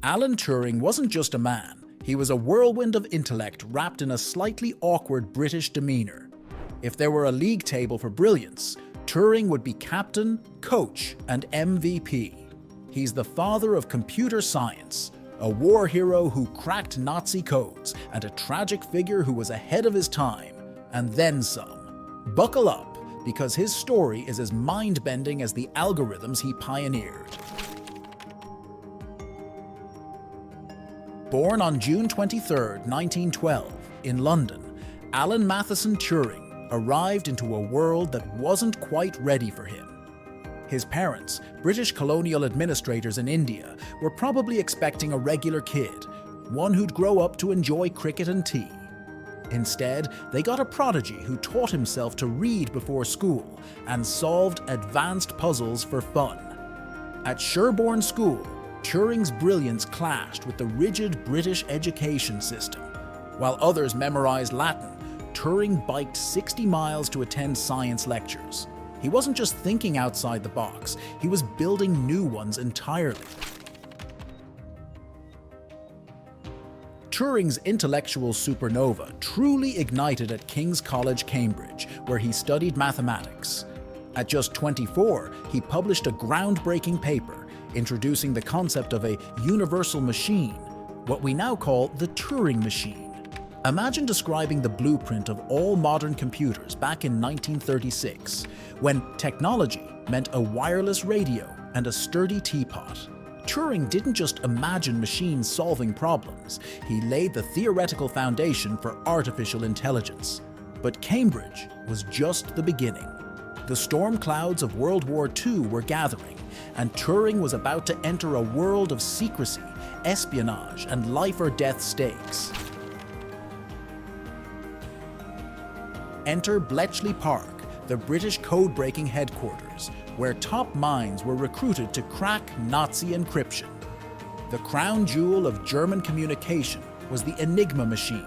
Alan Turing wasn't just a man, he was a whirlwind of intellect wrapped in a slightly awkward British demeanour. If there were a league table for brilliance, Turing would be captain, coach, and MVP. He's the father of computer science, a war hero who cracked Nazi codes, and a tragic figure who was ahead of his time, and then some. Buckle up, because his story is as mind-bending as the algorithms he pioneered. Born on June 23, 1912, in London, Alan Matheson Turing arrived into a world that wasn't quite ready for him. His parents, British colonial administrators in India, were probably expecting a regular kid, one who'd grow up to enjoy cricket and tea. Instead, they got a prodigy who taught himself to read before school and solved advanced puzzles for fun. At Sherborne School, Turing's brilliance clashed with the rigid British education system. While others memorized Latin, Turing biked 60 miles to attend science lectures. He wasn't just thinking outside the box, he was building new ones entirely. Turing's intellectual supernova truly ignited at King's College, Cambridge, where he studied mathematics. At just 24, he published a groundbreaking paper introducing the concept of a universal machine, what we now call the Turing machine. Imagine describing the blueprint of all modern computers back in 1936, when technology meant a wireless radio and a sturdy teapot. Turing didn't just imagine machines solving problems, he laid the theoretical foundation for artificial intelligence. But Cambridge was just the beginning. The storm clouds of World War II were gathering, and Turing was about to enter a world of secrecy, espionage, and life-or-death stakes. Enter Bletchley Park, the British code-breaking headquarters, where top minds were recruited to crack Nazi encryption. The crown jewel of German communication was the Enigma machine,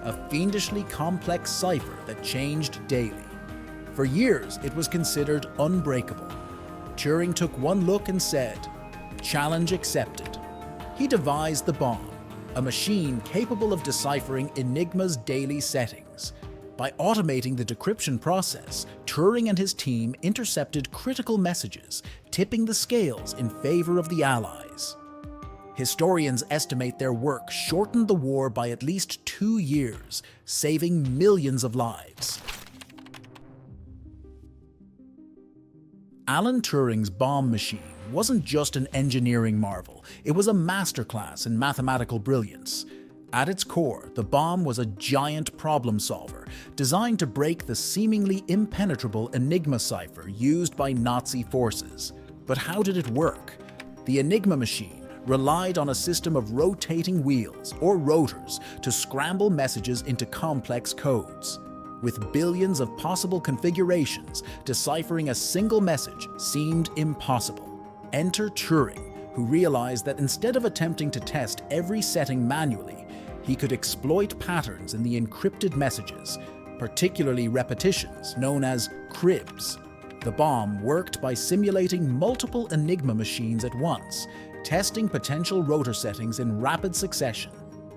a fiendishly complex cipher that changed daily. For years, it was considered unbreakable. Turing took one look and said, "Challenge accepted." He devised the bomb, a machine capable of deciphering Enigma's daily settings. By automating the decryption process, Turing and his team intercepted critical messages, tipping the scales in favor of the Allies. Historians estimate their work shortened the war by at least 2 years, saving millions of lives. Alan Turing's bomb machine wasn't just an engineering marvel, it was a masterclass in mathematical brilliance. At its core, the bomb was a giant problem solver, designed to break the seemingly impenetrable Enigma cipher used by Nazi forces. But how did it work? The Enigma machine relied on a system of rotating wheels, or rotors, to scramble messages into complex codes. With billions of possible configurations, deciphering a single message seemed impossible. Enter Turing, who realized that instead of attempting to test every setting manually, he could exploit patterns in the encrypted messages, particularly repetitions known as cribs. The bomb worked by simulating multiple Enigma machines at once, testing potential rotor settings in rapid succession.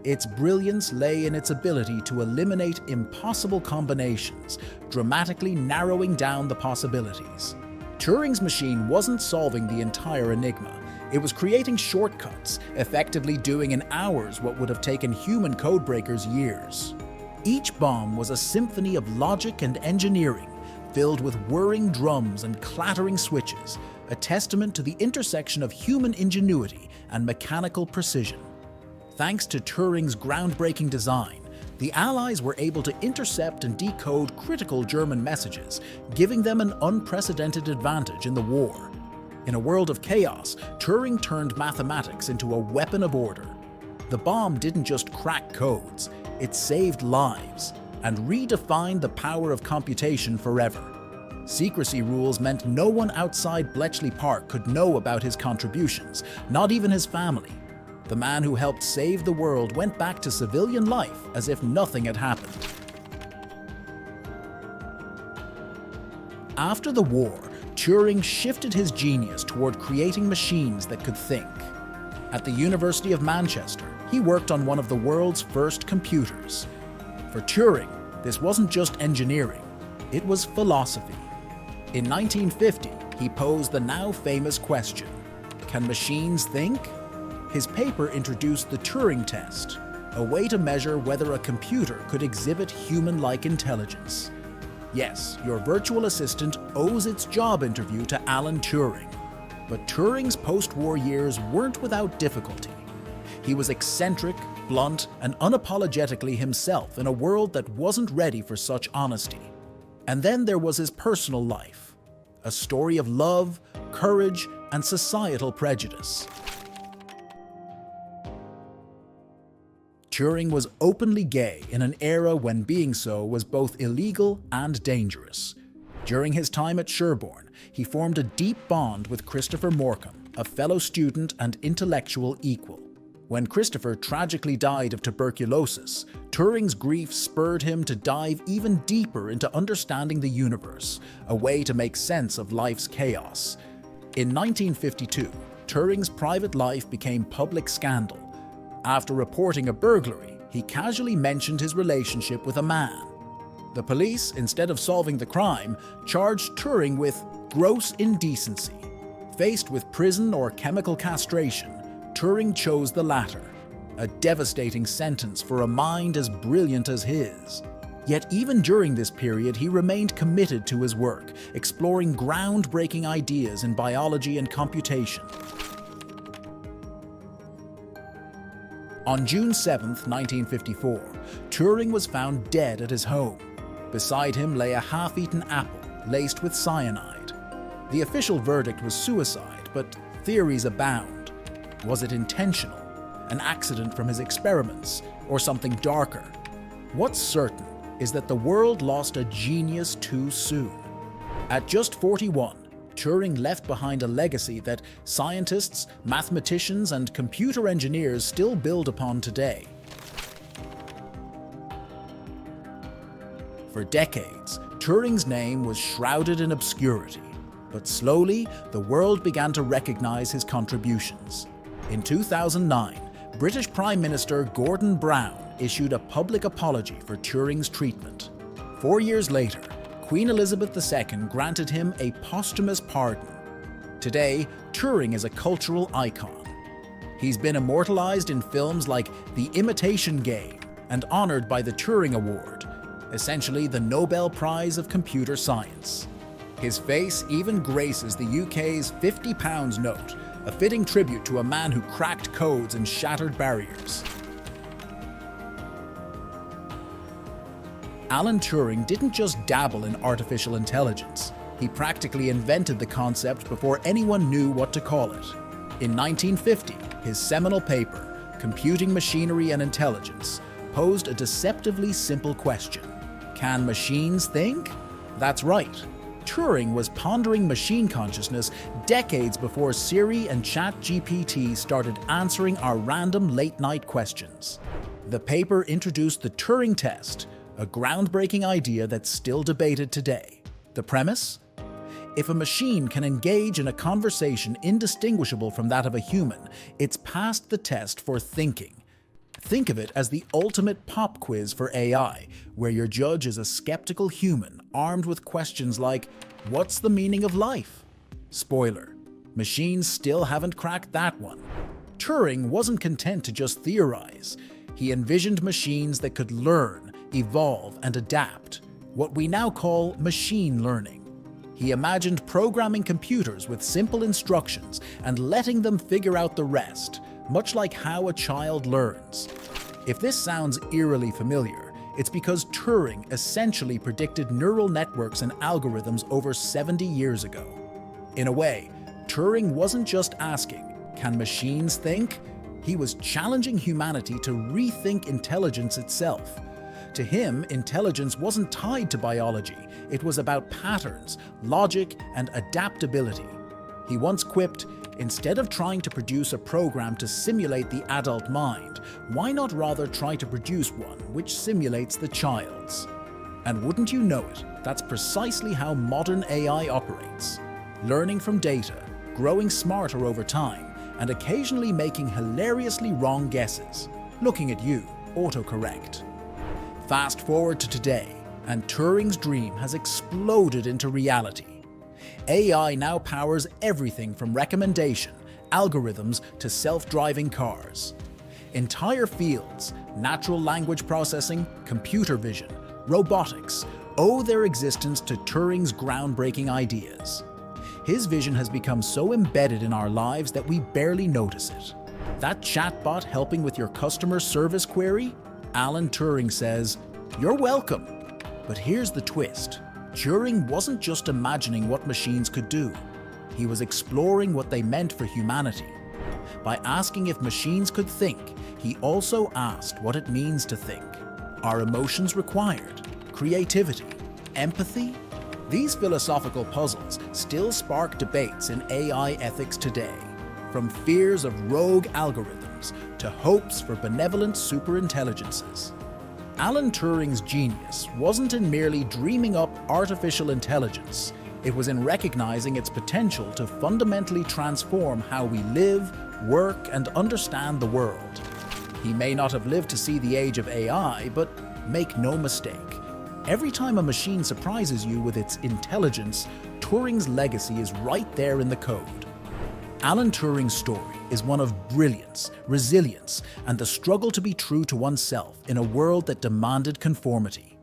Its brilliance lay in its ability to eliminate impossible combinations, dramatically narrowing down the possibilities. Turing's machine wasn't solving the entire enigma. It was creating shortcuts, effectively doing in hours what would have taken human codebreakers years. Each bomb was a symphony of logic and engineering, filled with whirring drums and clattering switches, a testament to the intersection of human ingenuity and mechanical precision. Thanks to Turing's groundbreaking design, the Allies were able to intercept and decode critical German messages, giving them an unprecedented advantage in the war. In a world of chaos, Turing turned mathematics into a weapon of order. The bomb didn't just crack codes, it saved lives and redefined the power of computation forever. Secrecy rules meant no one outside Bletchley Park could know about his contributions, not even his family. The man who helped save the world went back to civilian life as if nothing had happened. After the war, Turing shifted his genius toward creating machines that could think. At the University of Manchester, he worked on one of the world's first computers. For Turing, this wasn't just engineering, it was philosophy. In 1950, he posed the now famous question, can machines think? His paper introduced the Turing test, a way to measure whether a computer could exhibit human-like intelligence. Yes, your virtual assistant owes its job interview to Alan Turing. But Turing's post-war years weren't without difficulty. He was eccentric, blunt, and unapologetically himself in a world that wasn't ready for such honesty. And then there was his personal life, a story of love, courage, and societal prejudice. Turing was openly gay in an era when being so was both illegal and dangerous. During his time at Sherborne, he formed a deep bond with Christopher Morcom, a fellow student and intellectual equal. When Christopher tragically died of tuberculosis, Turing's grief spurred him to dive even deeper into understanding the universe, a way to make sense of life's chaos. In 1952, Turing's private life became public scandal. After reporting a burglary, he casually mentioned his relationship with a man. The police, instead of solving the crime, charged Turing with gross indecency. Faced with prison or chemical castration, Turing chose the latter, a devastating sentence for a mind as brilliant as his. Yet even during this period, he remained committed to his work, exploring groundbreaking ideas in biology and computation. On June 7, 1954, Turing was found dead at his home. Beside him lay a half-eaten apple laced with cyanide. The official verdict was suicide, but theories abound. Was it intentional, an accident from his experiments, or something darker? What's certain is that the world lost a genius too soon. At just 41, Turing left behind a legacy that scientists, mathematicians, and computer engineers still build upon today. For decades, Turing's name was shrouded in obscurity, but slowly the world began to recognize his contributions. In 2009, British Prime Minister Gordon Brown issued a public apology for Turing's treatment. 4 years later, Queen Elizabeth II granted him a posthumous pardon. Today, Turing is a cultural icon. He's been immortalized in films like The Imitation Game and honored by the Turing Award, essentially the Nobel Prize of Computer Science. His face even graces the UK's £50 note, a fitting tribute to a man who cracked codes and shattered barriers. Alan Turing didn't just dabble in artificial intelligence. He practically invented the concept before anyone knew what to call it. In 1950, his seminal paper, Computing Machinery and Intelligence, posed a deceptively simple question. Can machines think? That's right. Turing was pondering machine consciousness decades before Siri and ChatGPT started answering our random late-night questions. The paper introduced the Turing test, a groundbreaking idea that's still debated today. The premise? If a machine can engage in a conversation indistinguishable from that of a human, it's passed the test for thinking. Think of it as the ultimate pop quiz for AI, where your judge is a skeptical human armed with questions like, what's the meaning of life? Spoiler, machines still haven't cracked that one. Turing wasn't content to just theorize. He envisioned machines that could learn, evolve, and adapt, what we now call machine learning. He imagined programming computers with simple instructions and letting them figure out the rest, much like how a child learns. If this sounds eerily familiar, it's because Turing essentially predicted neural networks and algorithms over 70 years ago. In a way, Turing wasn't just asking, can machines think? He was challenging humanity to rethink intelligence itself. To him, intelligence wasn't tied to biology. It was about patterns, logic, and adaptability. He once quipped, instead of trying to produce a program to simulate the adult mind, why not rather try to produce one which simulates the child's? And wouldn't you know it, that's precisely how modern AI operates. Learning from data, growing smarter over time, and occasionally making hilariously wrong guesses. Looking at you, autocorrect. Fast forward to today, and Turing's dream has exploded into reality. AI now powers everything from recommendation, algorithms to self-driving cars. Entire fields, natural language processing, computer vision, robotics, owe their existence to Turing's groundbreaking ideas. His vision has become so embedded in our lives that we barely notice it. That chatbot helping with your customer service query? Alan Turing says, "You're welcome." But here's the twist. Turing wasn't just imagining what machines could do. He was exploring what they meant for humanity. By asking if machines could think, he also asked what it means to think. Are emotions required? Creativity? Empathy? These philosophical puzzles still spark debates in AI ethics today, from fears of rogue algorithms to hopes for benevolent superintelligences. Alan Turing's genius wasn't in merely dreaming up artificial intelligence. It was in recognizing its potential to fundamentally transform how we live, work, and understand the world. He may not have lived to see the age of AI, but make no mistake. Every time a machine surprises you with its intelligence, Turing's legacy is right there in the code. Alan Turing's story is one of brilliance, resilience, and the struggle to be true to oneself in a world that demanded conformity.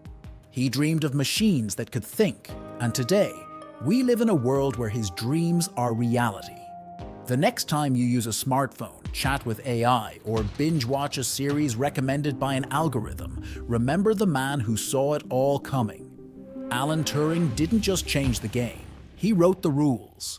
He dreamed of machines that could think, and today, we live in a world where his dreams are reality. The next time you use a smartphone, chat with AI, or binge watch a series recommended by an algorithm, remember the man who saw it all coming. Alan Turing didn't just change the game, he wrote the rules.